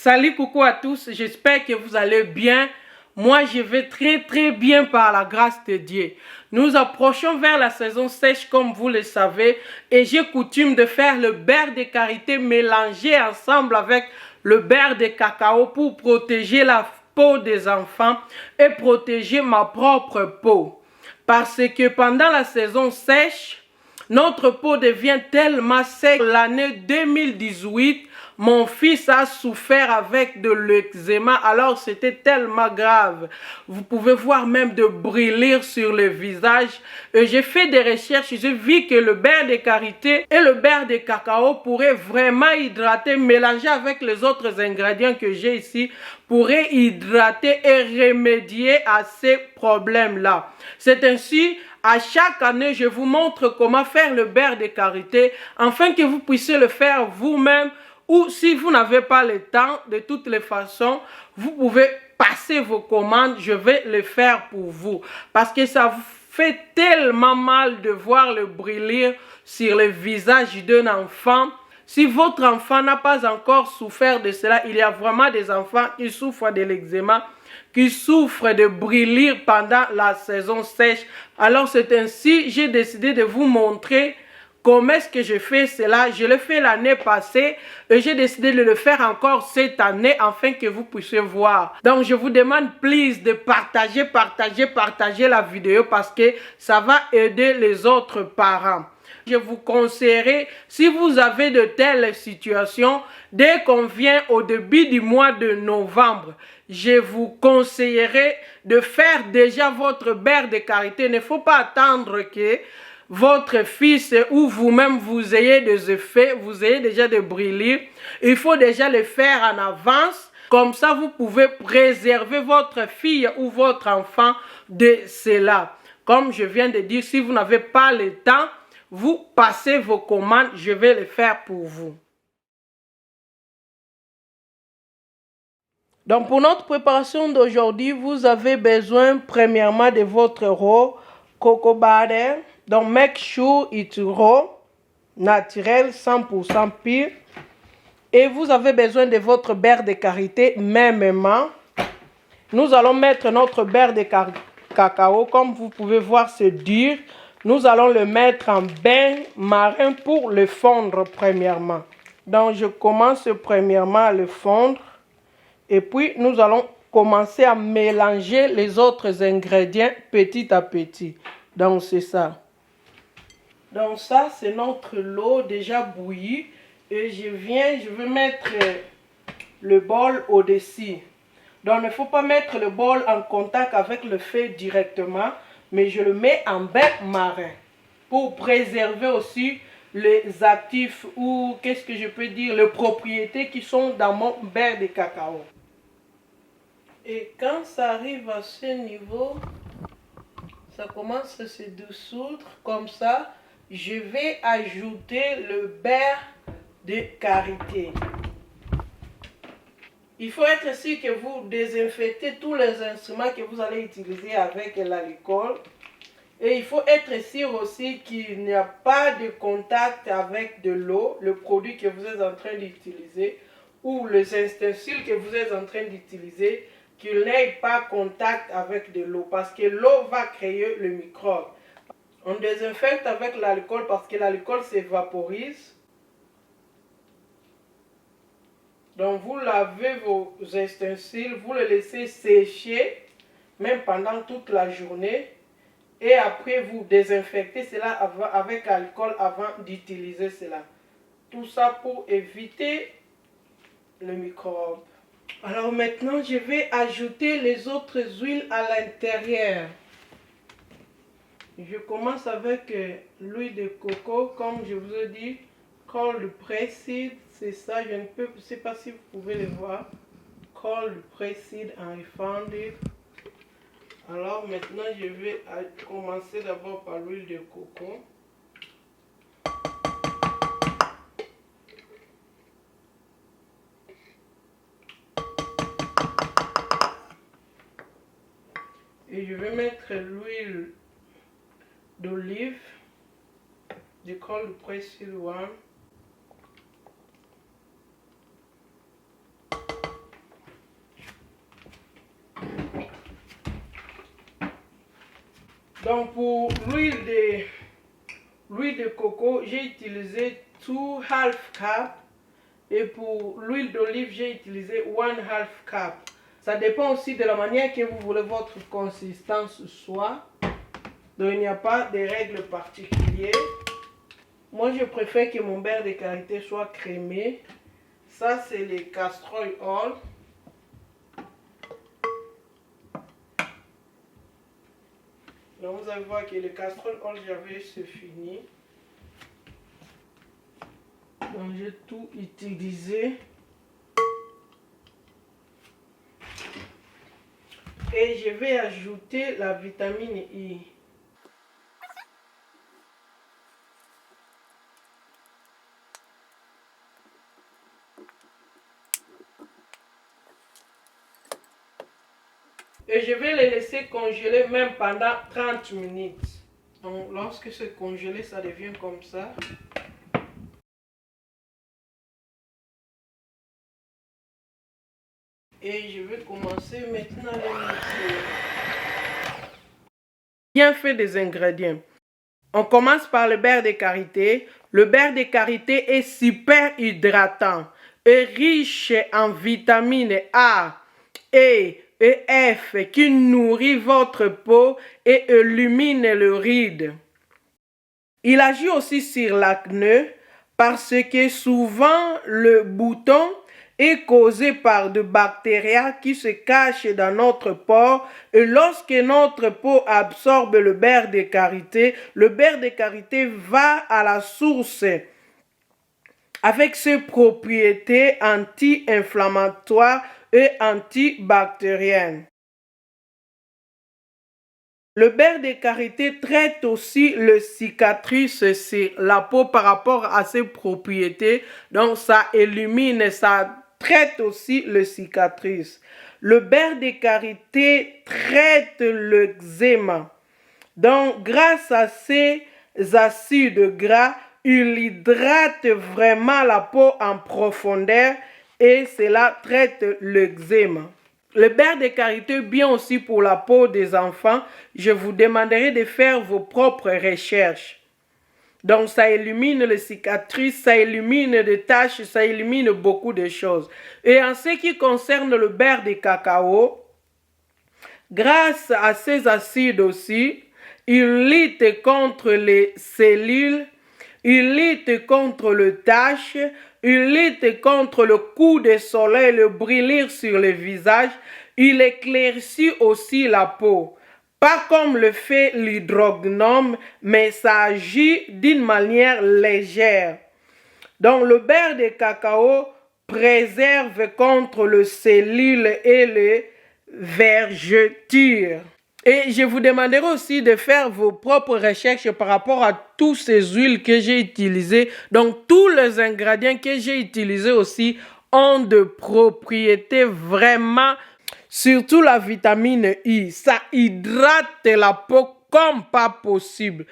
Salut, coucou à tous, j'espère que vous allez bien. Moi, je vais très bien par la grâce de Dieu. Nous approchons vers la saison sèche comme vous le savez et j'ai coutume de faire le beurre de karité mélangé ensemble avec le beurre de cacao pour protéger la peau des enfants et protéger ma propre peau. Parce que pendant la saison sèche, notre peau devient tellement sèche. L'année 2018, mon fils a souffert avec de l'eczéma, alors c'était tellement grave. Vous pouvez voir même de brûlures sur le visage. J'ai fait des recherches, j'ai vu que le beurre de karité et le beurre de cacao pourraient vraiment hydrater, mélanger avec les autres ingrédients que j'ai ici, pourraient hydrater et remédier à ces problèmes-là. C'est ainsi, à chaque année, je vous montre comment faire le beurre de karité, afin que vous puissiez le faire vous-même. Ou si vous n'avez pas le temps, de toutes les façons, vous pouvez passer vos commandes, je vais le faire pour vous. Parce que ça vous fait tellement mal de voir le brûlir sur le visage d'un enfant. Si votre enfant n'a pas encore souffert de cela, il y a vraiment des enfants qui souffrent de l'eczéma, qui souffrent de brûlir pendant la saison sèche. Alors c'est ainsi, j'ai décidé de vous montrer comment est-ce que je fais cela. Je l'ai fait l'année passée et j'ai décidé de le faire encore cette année afin que vous puissiez voir. Donc je vous demande please de partager la vidéo parce que ça va aider les autres parents. Je vous conseillerais, si vous avez de telles situations, dès qu'on vient au début du mois de novembre, je vous conseillerais de faire déjà votre beurre de karité. Il ne faut pas attendre que votre fils ou vous-même vous ayez des effets, vous ayez déjà des brûlures. Il faut déjà le faire en avance. Comme ça, vous pouvez préserver votre fille ou votre enfant de cela. Comme je viens de dire, si vous n'avez pas le temps, vous passez vos commandes, je vais le faire pour vous. Donc pour notre préparation d'aujourd'hui, vous avez besoin premièrement de votre raw cocoa butter. Donc make sure it's raw, naturel, 100% pur. Et vous avez besoin de votre beurre de karité mêmement. Nous allons mettre notre beurre de cacao. Comme vous pouvez voir, c'est dur. Nous allons le mettre en bain marin pour le fondre premièrement. Donc je commence premièrement à le fondre. Et puis nous allons commencer à mélanger les autres ingrédients petit à petit. Donc c'est ça. Donc ça c'est notre lot déjà bouilli. Et je vais mettre le bol au-dessus. Donc il ne faut pas mettre le bol en contact avec le feu directement, mais je le mets en bain marin pour préserver aussi les actifs ou qu'est-ce que je peux dire, les propriétés qui sont dans mon beurre de cacao. Et quand ça arrive à ce niveau, ça commence à se dissoudre comme ça, je vais ajouter le beurre de karité. Il faut être sûr que vous désinfectez tous les instruments que vous allez utiliser avec l'alcool. Et il faut être sûr aussi qu'il n'y a pas de contact avec de l'eau, le produit que vous êtes en train d'utiliser, ou les ustensiles que vous êtes en train d'utiliser, qu'il n'ait pas contact avec de l'eau, parce que l'eau va créer le microbe. On désinfecte avec l'alcool parce que l'alcool s'évaporise. Donc vous lavez vos ustensiles, vous les laissez sécher, même pendant toute la journée. Et après vous désinfectez cela avec alcool avant d'utiliser cela. Tout ça pour éviter le microbe. Alors maintenant je vais ajouter les autres huiles à l'intérieur. Je commence avec l'huile de coco, comme je vous ai dit, cold pressed, c'est ça, je ne sais pas si vous pouvez le voir. Cold pressed and refined. Alors maintenant je vais commencer d'abord par l'huile de coco. Et je vais mettre l'huile d'olive, du cold pressed one. Donc pour l'huile de coco, j'ai utilisé 2,5 cup. Et pour l'huile d'olive, j'ai utilisé 1/2 cup. Ça dépend aussi de la manière que vous voulez votre consistance soit. Donc il n'y a pas de règles particulières. Moi je préfère que mon beurre de karité soit crémé. Ça c'est les castor oil. Donc vous allez voir que le castor oil j'avais c'est fini. Donc j'ai tout utilisé. Et je vais ajouter la vitamine I. Et je vais les laisser congeler même pendant 30 minutes. Donc lorsque c'est congelé, ça devient comme ça. Et je vais commencer maintenant à les mixer. Bien fait des ingrédients. On commence par le beurre de karité. Le beurre de karité est super hydratant et riche en vitamines A, E et F qui nourrit votre peau et illumine le ride. Il agit aussi sur l'acné parce que souvent le bouton est causé par des bactéries qui se cachent dans notre peau et lorsque notre peau absorbe le beurre de karité, le beurre de karité va à la source avec ses propriétés anti-inflammatoires et antibactériennes. Le beurre de karité traite aussi les cicatrices sur la peau par rapport à ses propriétés. Donc ça élimine, ça traite aussi les cicatrices. Le beurre de karité traite l'eczéma. Donc grâce à ces acides gras, il hydrate vraiment la peau en profondeur et cela traite l'eczéma. Le beurre de karité bien aussi pour la peau des enfants. Je vous demanderai de faire vos propres recherches. Donc ça élimine les cicatrices, ça élimine des taches, ça élimine beaucoup de choses. Et en ce qui concerne le beurre de cacao, grâce à ces acides aussi, il lutte contre les cellules, il lutte contre les taches, il lutte contre le coup de soleil, le brûlir sur le visage. Il éclaircit aussi la peau. Pas comme le fait l'hydrognome, mais ça agit d'une manière légère. Donc le beurre de cacao préserve contre les cellules et les vergetures. Et je vous demanderai aussi de faire vos propres recherches par rapport à toutes ces huiles que j'ai utilisées. Donc, tous les ingrédients que j'ai utilisés aussi ont de propriétés vraiment, surtout la vitamine I. Ça hydrate la peau comme pas possible.